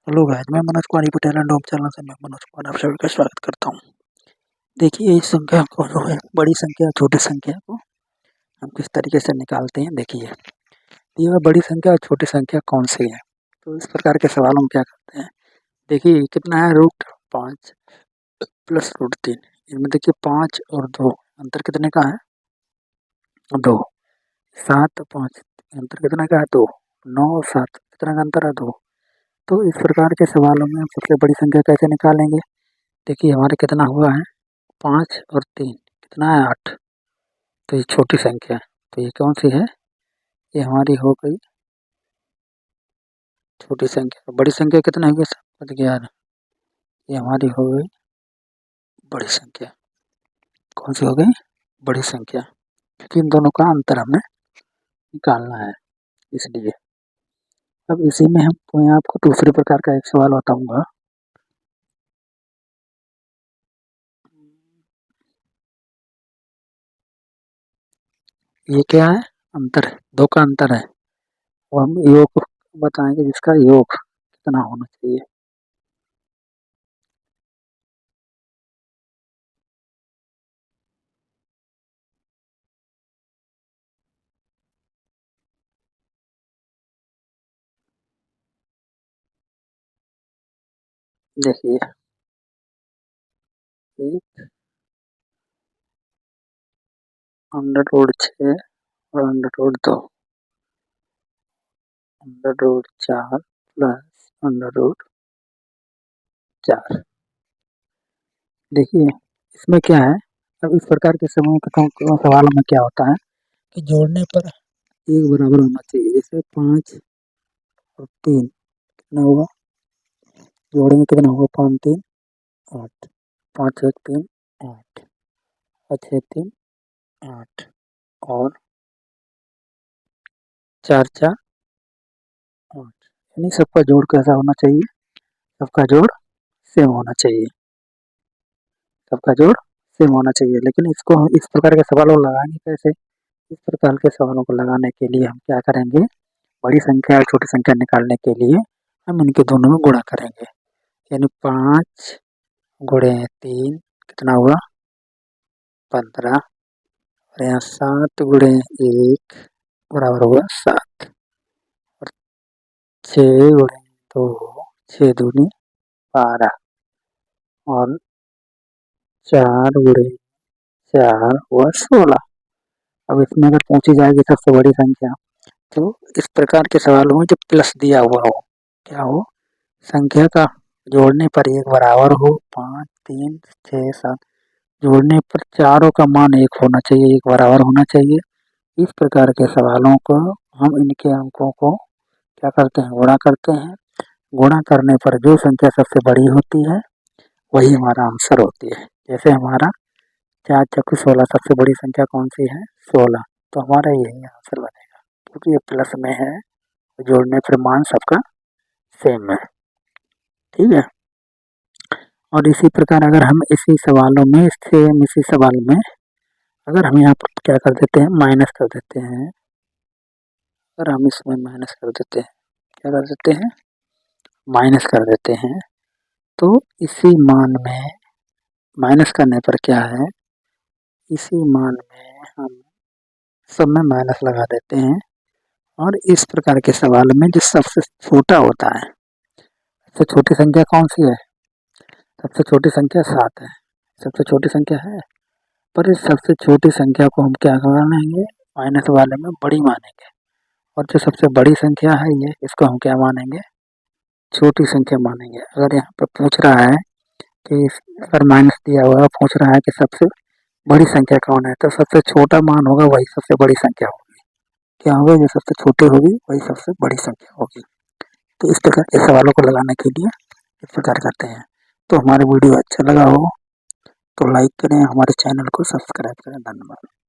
Hello guys, मैं Manoj Kumar Patel and home channel से मैं मनोज कुमार आप सभी का स्वागत करता हूँ। देखिए इस संख्या को जो है बड़ी संख्या छोटी संख्या को हम किस तरीके से निकालते हैं। देखिए ये बड़ी संख्या और छोटी संख्या कौन सी है, तो इस प्रकार के सवालों में क्या करते हैं। देखिए कितना है √5 प्लस √3, इनमें देखिए 5 और 2 अंतर कितने का है 2, 7 5 अंतर कितने का है 2, 9 7 कितना का अंतर है 2। तो इस प्रकार के सवालों में हम सबसे बड़ी संख्या कैसे निकालेंगे। देखिए हमारे कितना हुआ है 5 और 3 कितना है 8, तो ये छोटी संख्या है, तो ये कौन सी है, ये हमारी हो गई छोटी संख्या। बड़ी संख्या कितना है 11, ये हमारी हो गई बड़ी संख्या। कौन सी हो गई बड़ी संख्या, क्योंकि इन दोनों का अंतर हमें निकालना है इसलिए। अब इसी में मैं आपको दूसरे प्रकार का एक सवाल बताऊंगा। ये क्या है अंतर है, 2 का अंतर है, वो हम योग बताएंगे जिसका योग कितना होना चाहिए। देखिए √6 और √2 √4 प्लस √4। देखिए इसमें क्या है, अब इस प्रकार के समूह के सवालों में क्या होता है कि जोड़ने पर एक बराबर होना चाहिए। जैसे 5 और 3 कितना होगा, जोड़ेंगे कितना होगा 5 3 8, 5 1 3 8, 5 6 3 8 और 4 4 8, यानी सबका जोड़ कैसा होना चाहिए, सबका जोड़ सेम होना चाहिए, सबका जोड़ सेम होना चाहिए। लेकिन इसको हम इस प्रकार के सवालों को लगाएंगे कैसे। इस प्रकार के सवालों को लगाने के लिए हम क्या करेंगे, बड़ी संख्या और छोटी संख्या निकालने के लिए हम इनके दोनों में गुणा करेंगे। यानी 5 गुणे 3 कितना हुआ 15, और यहाँ 7 गुणे 1 बराबर हुआ 7, और 6 गुणे 2 6 दूनी 12, और 4 गुणे 4 हुआ 16। अब इसमें अगर पूछी जाएगी सबसे बड़ी संख्या, तो इस प्रकार के सवालों में जो प्लस दिया हुआ हो, क्या हो, संख्या का जोड़ने पर एक बराबर हो, 5 3 6 7 जोड़ने पर चारों का मान 1 होना चाहिए, 1 बराबर होना चाहिए। इस प्रकार के सवालों को हम इनके अंकों को क्या करते हैं, गुणा करते हैं। गुणा करने पर जो संख्या सबसे बड़ी होती है वही हमारा आंसर होती है। जैसे हमारा 4 चौके 16 सबसे बड़ी संख्या कौन सी है 16, तो हमारा यही आंसर बनेगा, क्योंकि ये प्लस में है, जोड़ने पर मान सबका सेम है। ठीक है, और इसी प्रकार अगर हम इसी सवालों में सेम इसी सवाल में अगर हम यहाँ पर क्या कर देते हैं माइनस कर देते हैं, अगर हम इसमें माइनस कर देते हैं, क्या कर देते हैं माइनस कर देते हैं, तो इसी मान में माइनस करने पर क्या है, इसी मान में हम सब में माइनस लगा देते हैं। और इस प्रकार के सवाल में जो सबसे छोटा होता है, सबसे छोटी संख्या कौन सी है, सबसे छोटी संख्या 7 है, सबसे छोटी संख्या है, पर इस सबसे छोटी संख्या को हम क्या मानेंगे माइनस वाले में बड़ी मानेंगे, और जो सबसे बड़ी संख्या है ये इसको हम क्या मानेंगे छोटी संख्या मानेंगे। अगर यहाँ पर पूछ रहा है कि अगर माइनस दिया हुआ है पूछ रहा है कि सबसे बड़ी संख्या कौन है, तो सबसे छोटा मान होगा वही सबसे बड़ी संख्या होगी, क्या होगा जो सबसे छोटी होगी वही सबसे बड़ी संख्या होगी। तो इस प्रकार के सवालों को लगाने के लिए इस प्रकार करते हैं। तो हमारे वीडियो अच्छा लगा हो तो लाइक करें, हमारे चैनल को सब्सक्राइब करें। धन्यवाद।